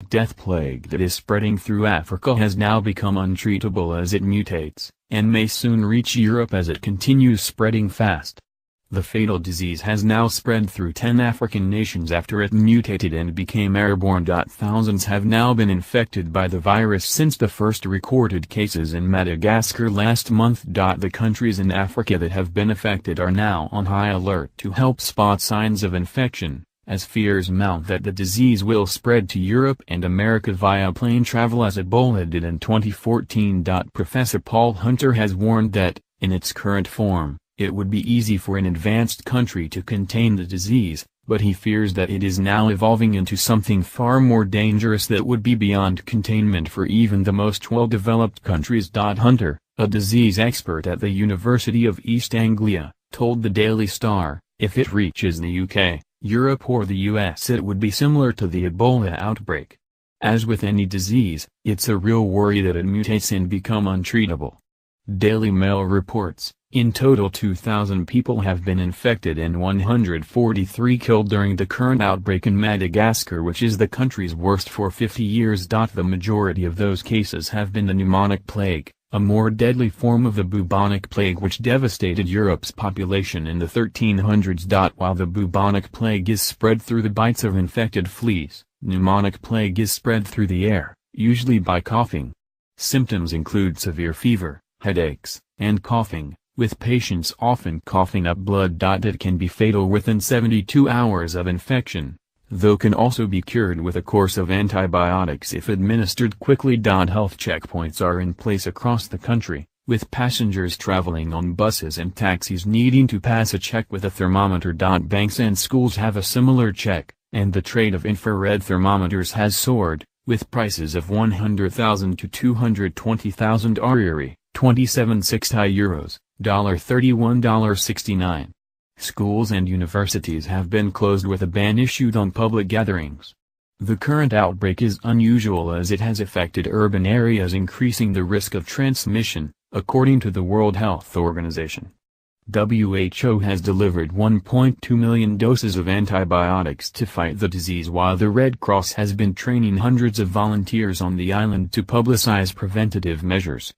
Black Death plague that is spreading through Africa has now become untreatable as it mutates, and may soon reach Europe as it continues spreading fast. The fatal disease has now spread through 10 African nations after it mutated and became airborne. Thousands have now been infected by the virus since the first recorded cases in Madagascar last month. The countries in Africa that have been affected are now on high alert to help spot signs of infection, as fears mount that the disease will spread to Europe and America via plane travel as Ebola did in 2014. Professor Paul Hunter has warned that, in its current form, it would be easy for an advanced country to contain the disease, but he fears that it is now evolving into something far more dangerous that would be beyond containment for even the most well-developed countries. Hunter, a disease expert at the University of East Anglia, told the Daily Star, if it reaches the UK, Europe or the US it would be similar to the Ebola outbreak. As with any disease, it's a real worry that it mutates and become untreatable. Daily Mail reports, in total 2,000 people have been infected and 143 killed during the current outbreak in Madagascar, which is the country's worst for 50 years. The majority of those cases have been the pneumonic plague, a more deadly form of the bubonic plague which devastated Europe's population in the 1300s. While the bubonic plague is spread through the bites of infected fleas, pneumonic plague is spread through the air, usually by coughing. Symptoms include severe fever, headaches, and coughing, with patients often coughing up blood. It can be fatal within 72 hours of infection, though can also be cured with a course of antibiotics if administered quickly. Health checkpoints are in place across the country, with passengers traveling on buses and taxis needing to pass a check with a thermometer. Banks and schools have a similar check, and the trade of infrared thermometers has soared, with prices of 100,000 to 220,000 Ariary, 27.60 euros, $31.69. Schools and universities have been closed with a ban issued on public gatherings. The current outbreak is unusual as it has affected urban areas, increasing the risk of transmission, according to the World Health Organization. WHO has delivered 1.2 million doses of antibiotics to fight the disease, while the Red Cross has been training hundreds of volunteers on the island to publicize preventative measures.